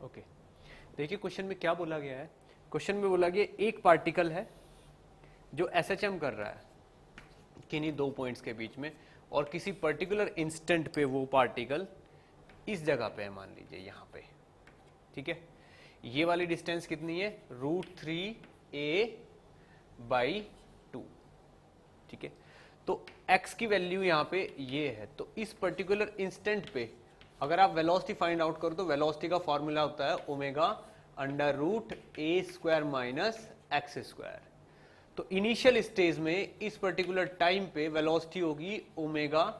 Okay, देखिए question में क्या बोला गया है। क्वेश्चन में बोला गया एक पार्टिकल है जो एसएचएम कर रहा है किन्हीं दो पॉइंट्स के बीच में, और किसी पर्टिकुलर इंस्टेंट पे वो पार्टिकल इस जगह पे है, मान लीजिए यहां पे, ठीक है। ये वाली डिस्टेंस कितनी है, √3a/2, ठीक है। तो x की वैल्यू यहां पे ये है, तो इस पर्टिकुलर इंस्टेंट पे अगर आप वेलोसिटी फाइंड आउट करो तो वेलोसिटी का फॉर्मूला होता है ω√a² - x²। तो इनिशियल स्टेज में इस पर्टिकुलर टाइम पे वेलोसिटी होगी ω√a²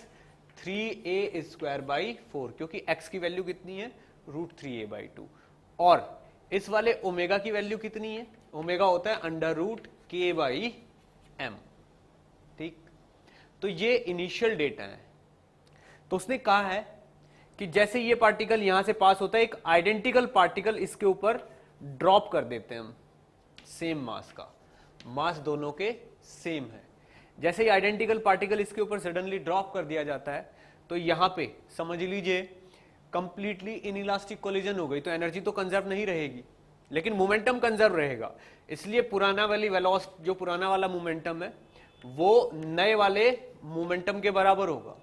- 3a²/4, क्योंकि x की वैल्यू कितनी है, √3a/2, और इस वाले ओमेगा की वैल्यू कितनी है, ओमेगा होता है √k/m, ठीक। तो ये इनिशियल डेटा है। तो उसने कहा है कि जैसे ये पार्टिकल यहां से पास होता है, एक आइडेंटिकल पार्टिकल इसके ऊपर ड्रॉप कर देते हैं हम, सेम मास का, मास दोनों के सेम है। जैसे ही आइडेंटिकल पार्टिकल इसके ऊपर सडनली ड्रॉप कर दिया जाता है तो यहां पे समझ लीजिए कंप्लीटली इनइलास्टिक कोलिजन हो गई, तो एनर्जी तो कंजर्व नहीं रहेगी लेकिन मोमेंटम कंजर्व रहेगा। इसलिए पुराना वाली वेलोसिटी, जो पुराना वाला मोमेंटम है वो नए वाले मोमेंटम के बराबर होगा।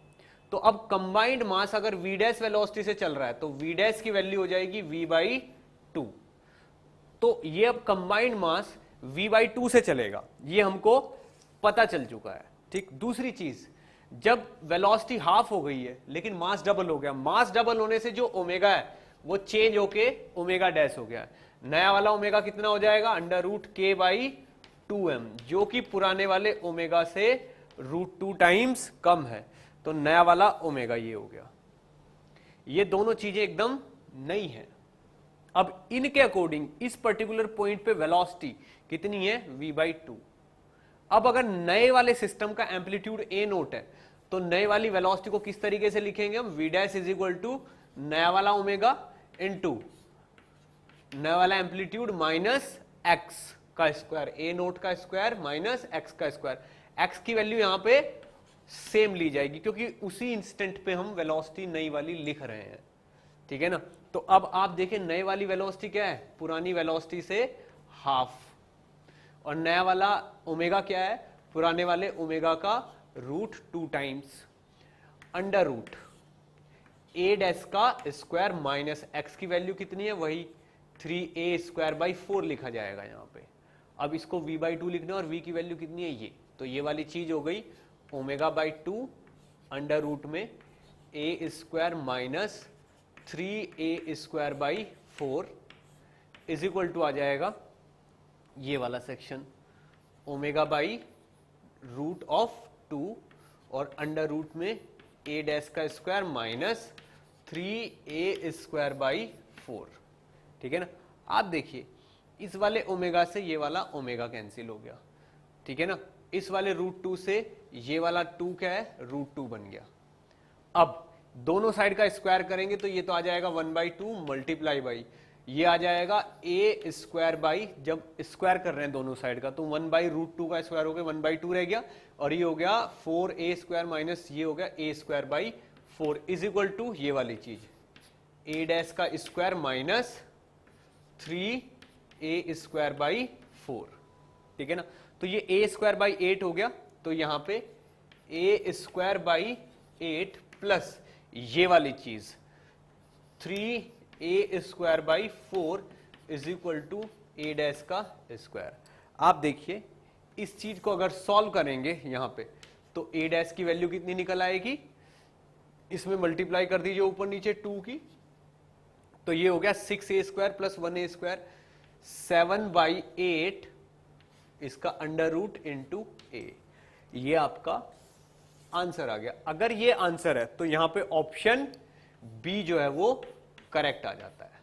तो अब कंबाइंड मास अगर v डैश वेलोसिटी से चल रहा है तो v डैश की वैल्यू हो जाएगी v/2। तो ये अब कंबाइंड मास v/2 से चलेगा, ये हमको पता चल चुका है, ठीक। दूसरी चीज, जब वेलोसिटी हाफ हो गई है लेकिन मास डबल हो गया, मास डबल होने से जो ओमेगा है वो चेंज होके ओमेगा डैश हो गया। नया वाला ओमेगा कितना हो जाएगा, √k/2m, जो कि पुराने वाले ओमेगा से √2 टाइम्स कम है। तो नया वाला ओमेगा ये हो गया। ये दोनों चीजें एकदम नई है। अब इनके अकॉर्डिंग इस पर्टिकुलर पॉइंट पे वेलोसिटी कितनी है, v/2। अब अगर नए वाले सिस्टम का एम्पलीट्यूड a0 है तो नए वाली वेलोसिटी को किस तरीके से लिखेंगे हम, v dash is equal to नया वाला ओमेगा इनटू नया वाला एम्पलीट्यूड माइनस x का स्क्वायर, a0 का स्क्वायर माइनस x का स्क्वायर। x की वैल्यू यहां पे सेम ली जाएगी क्योंकि उसी इंस्टेंट पे हम वेलोसिटी नई वाली लिख रहे हैं, ठीक है ना। तो अब आप देखें नई वाली वेलोसिटी क्या है, पुरानी वेलोसिटी से हाफ, और नया वाला ओमेगा क्या है, पुराने वाले ओमेगा का √2 टाइम्स √a डैश का स्क्वायर माइनस x की वैल्यू कितनी है, वही 3a² / 4 लिखा जाएगा यहां पे। अब इसको v/2 लिखना और v की वैल्यू कितनी है ये, तो ये वाली चीज हो गई ω/2 अंडर रूट में a² minus 3a²/4 is equal to आ जाएगा ये वाला सेक्शन ω/√2 और अंडर रूट में a डैश का स्क्वायर माइनस 3a²/4, ठीक है ना। आप देखिए इस वाले ओमेगा से ये वाला ओमेगा कैंसिल हो गया, ठीक है ना। इस वाले √2 से ये वाला 2 क्या है, √2 बन गया। अब दोनों साइड का स्क्वायर करेंगे तो ये तो आ जाएगा 1/2 मल्टीप्लाई बाई ये आ जाएगा a², जब स्क्वायर कर रहे हैं दोनों साइड का तो 1/√2 का स्क्वायर हो गया 1/2 रह गया, और ये हो गया 4a² माइनस ये हो गया a²/4 इज इक्वल टू ये वाली चीज a डैश का स्क्वायर माइनस 3a²/4, ठीक है ना। तो ये a²/8 हो गया, तो यहां पे a²/8 प्लस ये वाली चीज 3a²/4 is equal to a dash का स्क्वायर। आप देखिए इस चीज को अगर सॉल्व करेंगे यहां पे तो a डैश की वैल्यू कितनी निकल आएगी, इसमें मल्टीप्लाई कर दीजिए ऊपर नीचे 2 की, तो ये हो गया 6a² प्लस 1a², 7/8 इसका अंडर रूट इंटू a। ये आपका आंसर आ गया। अगर ये आंसर है तो यहां पे ऑप्शन बी जो है वो करेक्ट आ जाता है।